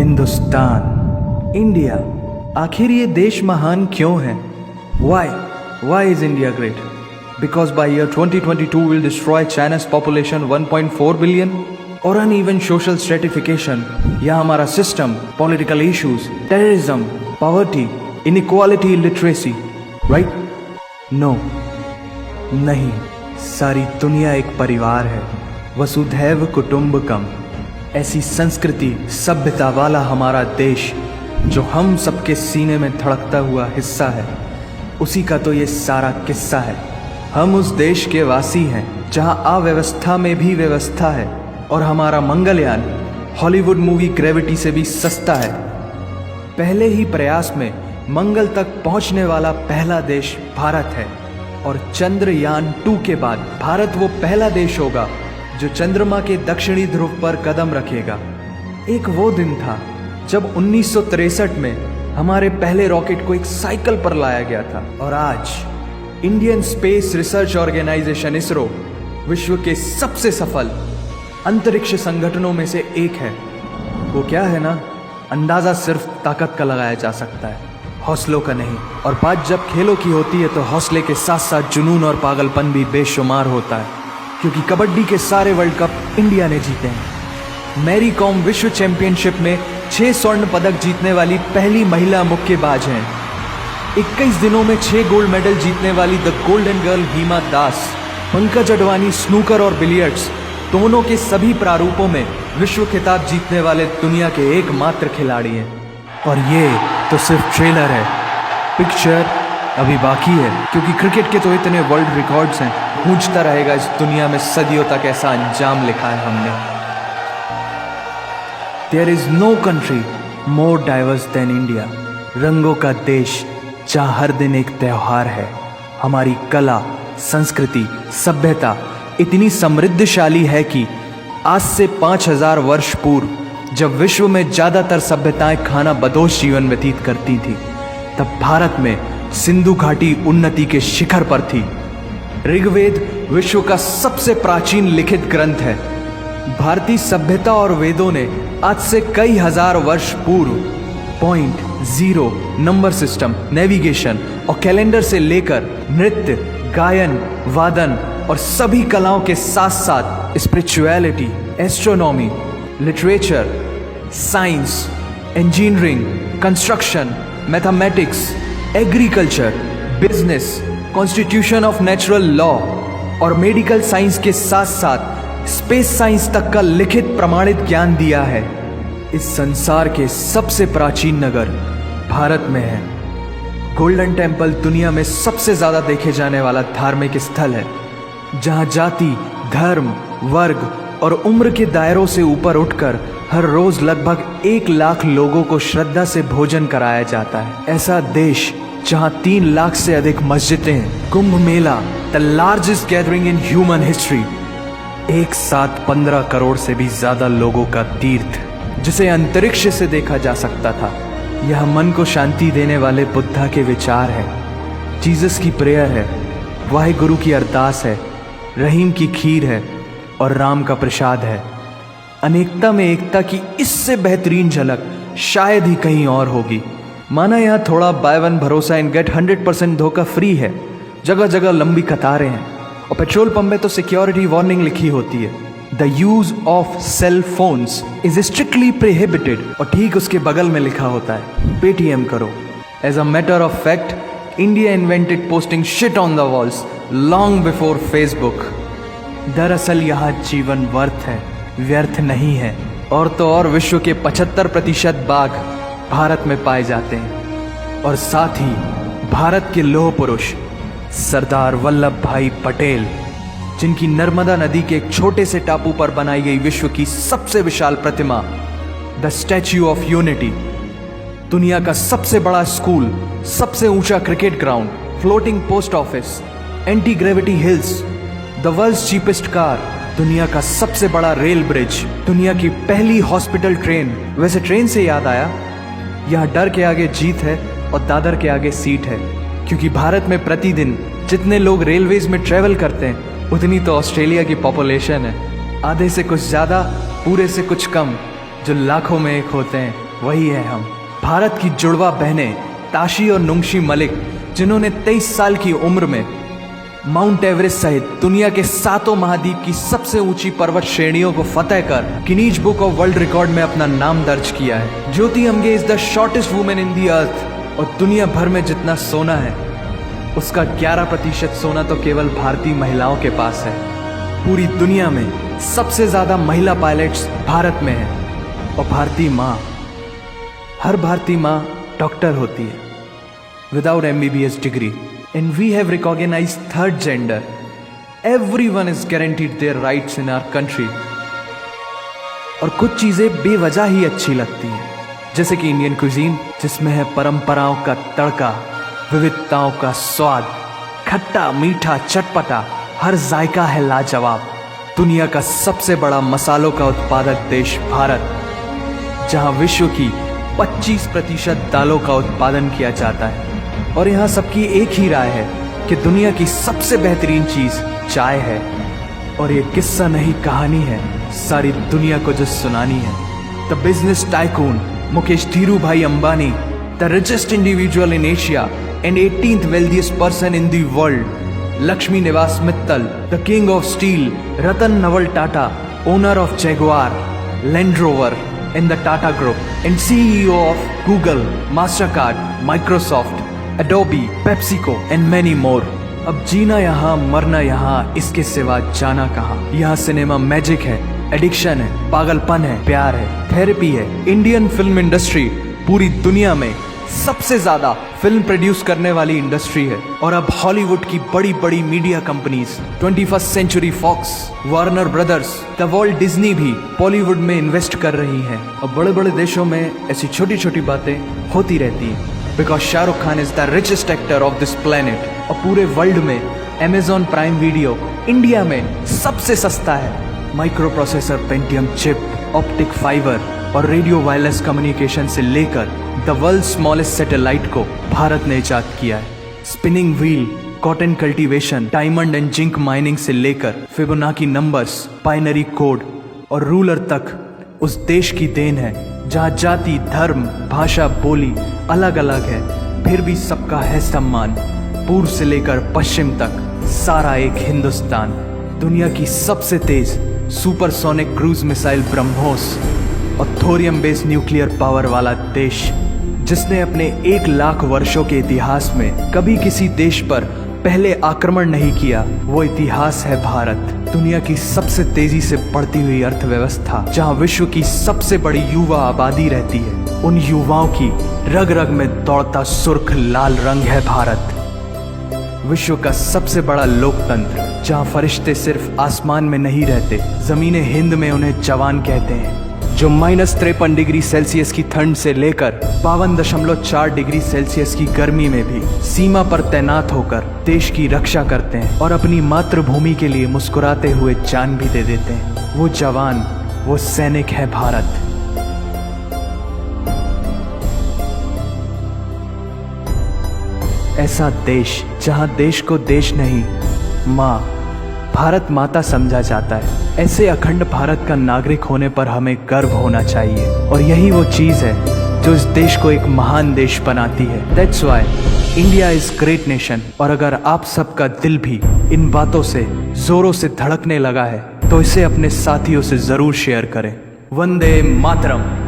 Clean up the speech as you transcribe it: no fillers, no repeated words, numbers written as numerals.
Hindustan, India, आखिर ये देश महान क्यों है? Why is India great? Because by year 2022 we'll destroy China's population 1.4 billion? और uneven social stratification या हमारा system, political issues, terrorism, poverty, inequality, literacy, right? No, नहीं, सारी दुनिया एक परिवार है, वसुधैव कुटुंबकम। ऐसी संस्कृति, सभ्यता वाला हमारा देश जो हम सबके सीने में धड़कता हुआ हिस्सा है, उसी का तो ये सारा किस्सा है। हम उस देश के वासी हैं जहां अव्यवस्था में भी व्यवस्था है, और हमारा मंगलयान हॉलीवुड मूवी ग्रेविटी से भी सस्ता है। पहले ही प्रयास में मंगल तक पहुंचने वाला पहला देश भारत है, और चंद्रयान 2 के बाद भारत वो पहला देश होगा जो चंद्रमा के दक्षिणी ध्रुव पर कदम रखेगा। एक वो दिन था जब 1963 में हमारे पहले रॉकेट को एक साइकिल पर लाया गया था, और आज Indian Space Research Organisation ISRO विश्व के सबसे सफल अंतरिक्ष संगठनों में से एक है। वो क्या है ना, अंदाजा सिर्फ ताकत का लगाया जा सकता है, हौसलों का नहीं। और बात जब खेलों की होती है तो हौसले के साथ साथ जुनून और पागलपन भी बेशुमार होता है, क्योंकि कबड्डी के सारे वर्ल्ड कप इंडिया ने जीते हैं। मैरी कॉम विश्व चैंपियनशिप में 6 स्वर्ण पदक जीतने वाली पहली महिला मुक्केबाज हैं। 21 दिनों में 6 गोल्ड मेडल जीतने वाली the golden girl Hima Das. Pankaj Advani snooker और बिलियर्ड्स दोनों के सभी प्रारूपों में विश्व खिताब जीतने वाले दुनिया के एकमात्र खिलाड़ी हैं। और ये तो सिर्फ ट्रेलर है, पिक्चर अभी बाकी है, क्योंकि क्रिकेट के तो इतने वर्ल्ड रिकॉर्ड्स हैं, गूंजता रहेगा इस दुनिया में सदियों तक ऐसा अंजाम लिखा है हमने। There is no country more diverse than India. रंगों का देश जहाँ हर दिन एक त्योहार है। हमारी कला, संस्कृति, सभ्यता इतनी समृद्धशाली है कि आज से 5000 वर्ष पूर्व जब विश्व में ज़्यादातर सभ्यताएं खाना बदोश जीवन व्यतीत करती थी, तब भारत में सिंधु घाटी उन्नति के शिखर पर थी। ऋग्वेद विश्व का सबसे प्राचीन लिखित ग्रंथ है। भारतीय सभ्यता और वेदों ने आज से कई हजार वर्ष पूर्व point, zero, number system, navigation और कैलेंडर से लेकर नृत्य, गायन, वादन और सभी कलाओं के साथ साथ spirituality, astronomy, literature, science, engineering, construction, mathematics, agriculture, business, constitution of natural law और मेडिकल साइंस के साथ साथ स्पेस साइंस तक का लिखित प्रमाणित ज्ञान दिया है। इस संसार के सबसे प्राचीन नगर भारत में है। गोल्डन टेम्पल दुनिया में सबसे ज्यादा देखे जाने वाला धार्मिक स्थल है, जहां जाति, धर्म, वर्ग और उम्र के दायरों से ऊपर उठकर हर रोज लगभग 1 लाख लोगों को श्रद्धा से भोजन कराया जाता है। ऐसा देश जहां 3 लाख से अधिक मस्जिदें हैं। Kumbh Mela, the largest gathering in human history, एक साथ 15 करोड़ से भी ज्यादा लोगों का तीर्थ, जिसे अंतरिक्ष से देखा जा सकता था। यह मन को शांति देने वाले बुद्धा के विचार है, जीसस की प्रेयर है, वाहिगुरु की अरदास है, रहीम की खीर है और राम का प्रसाद है। अनेकता में एकता की इससे बेहतरीन झलक शायद ही कहीं और होगी। माना यहाँ थोड़ा बाय वन भरोसा एंड गेट 100% धोखा फ्री है। जगह जगह लंबी कतारें हैं और पेट्रोल पंप में तो सिक्योरिटी वार्निंग लिखी होती है, the use of cell phones is strictly prohibited, और ठीक उसके बगल में लिखा होता है पेटीएम करो। As a matter of fact, India invented posting shit on the walls long before Facebook. दरअसल यहाँ जीवन वर्थ है, व्यर्थ नहीं है। और तो और विश्व के 75% बाघ भारत में पाए जाते हैं। और साथ ही भारत के लौह पुरुष सरदार वल्लभ भाई पटेल, जिनकी नर्मदा नदी के एक छोटे से टापू पर बनाई गई विश्व की सबसे विशाल प्रतिमा द स्टैच्यू ऑफ यूनिटी, दुनिया का सबसे बड़ा स्कूल, सबसे ऊंचा cricket ground, floating post office, anti gravity hills, the world's cheapest car, दुनिया का सबसे बड़ा रेल ब्रिज, दुनिया की पहली हॉस्पिटल ट्रेन। वैसे ट्रेन से याद आया, यह डर के आगे जीत है और दादर के आगे सीट है, क्योंकि भारत में प्रतिदिन जितने लोग रेलवेज में ट्रेवल करते हैं उतनी तो ऑस्ट्रेलिया की पॉपुलेशन है। आधे से कुछ ज़्यादा, पूरे से कुछ कम, जो लाखों में एक होते हैं। वही है हम, भारत की जुड़वा बहनें ताशी और नुंगशी मलिक, जिन्होंने 23 साल की उम्र में माउंट एवरेस्ट सहित दुनिया के 7 महाद्वीप की सबसे ऊंची पर्वत श्रेणियों को फतेह कर Guinness book of world record में अपना नाम दर्ज किया है। Jyoti Amge is the shortest women in the earth, और दुनिया भर में जितना सोना है उसका 11% सोना तो केवल भारतीय महिलाओं के पास है। पूरी दुनिया में सबसे ज्यादा महिला पायलट्स भारत में हैं, और हर भारतीय माँ डॉक्टर होती है without MBBS degree. And we have recognized third gender. Everyone is guaranteed their rights in our country. और कुछ चीजें बेवजह ही अच्छी लगती हैं, जैसे कि इंडियन क्विजीन, जिसमें है परंपराओं का तड़का, विविधताओं का स्वाद, खट्टा मीठा चटपटा, हर जायका है लाजवाब। दुनिया का सबसे बड़ा मसालों का उत्पादक देश भारत, जहां विश्व की 25% दालों का उत्पादन किया जाता है, और यहाँ सबकी एक ही राय है कि दुनिया की सबसे बेहतरीन चीज चाय है। और ये किस्सा नहीं कहानी है सारी दुनिया को जो सुनानी है। The business tycoon Mukesh Dhirubhai Ambani, the richest individual in Asia and 18th wealthiest person in the world, Lakshmi Niwas Mittal, the king of steel Ratan Naval Tata, owner of Jaguar, Land Rover and the Tata group and CEO of Google, Mastercard, Microsoft, Adobe, PepsiCo and many more। अब जीना यहाँ मरना यहाँ, इसके सिवा जाना कहाँ। यहाँ cinema magic है, एडिक्शन है, पागलपन है, प्यार है, थेरेपी है। इंडियन फिल्म इंडस्ट्री पूरी दुनिया में सबसे ज्यादा फिल्म प्रोड्यूस करने वाली इंडस्ट्री है। और अब हॉलीवुड की बड़ी बड़ी media companies, 21st century Fox, Warner Brothers, the World Disney भी बॉलीवुड में इन्वेस्ट कर रही हैं। और बड़े बड़े देशों में ऐसी छोटी छोटी बातें होती रहती हैं, because Shahrukh Khan is the richest actor of this planet. और पूरे वर्ल्ड में Amazon प्राइम वीडियो इंडिया में सबसे सस्ता है। Micro processor, Pentium chip, optic fibre और रेडियो वायरलेस कम्युनिकेशन से लेकर द वर्ल्ड स्मॉलेस्ट सैटेलाइट को भारत ने इजाद किया है। Spinning wheel, cotton cultivation, diamond and zinc mining से लेकर फिबोनाची नंबर्स, बाइनरी कोड और रूलर तक उस देश की देन है, जहाँ जाति, धर्म, भाषा, बोली अलग अलग है, फिर भी सबका है सम्मान। पूर्व से लेकर पश्चिम तक सारा एक हिंदुस्तान। दुनिया की सबसे तेज सुपरसोनिक क्रूज मिसाइल ब्रह्मोस और थोरियम बेस्ड न्यूक्लियर पावर वाला देश, जिसने अपने 1 लाख वर्षों के इतिहास में कभी किसी देश पर पहले आक्रमण नहीं किया, वो इतिहास है भारत। दुनिया की सबसे तेजी से बढ़ती हुई अर्थव्यवस्था, जहां विश्व की सबसे बड़ी युवा आबादी रहती है, उन युवाओं की रग रग में दौड़ता सुर्ख लाल रंग है भारत। विश्व का सबसे बड़ा लोकतंत्र, जहां फरिश्ते सिर्फ आसमान में नहीं रहते, जमीने हिंद में उन्हें जवान कहते हैं, जो -53 डिग्री सेल्सियस की ठंड से लेकर 52.4 डिग्री सेल्सियस की गर्मी में भी सीमा पर तैनात होकर देश की रक्षा करते हैं और अपनी मातृभूमि के लिए मुस्कुराते हुए जान भी दे देते हैं। वो जवान, वो सैनिक है भारत। ऐसा देश जहां देश को देश नहीं, माँ, भारत माता समझा जाता है। ऐसे अखंड भारत का नागरिक होने पर हमें गर्व होना चाहिए, और यही वो चीज है जो इस देश को एक महान देश बनाती है। That's why India is great nation. और अगर आप सबका दिल भी इन बातों से जोरों से धड़कने लगा है, तो इसे अपने साथियों से जरूर शेयर करें। वंदे मातरम।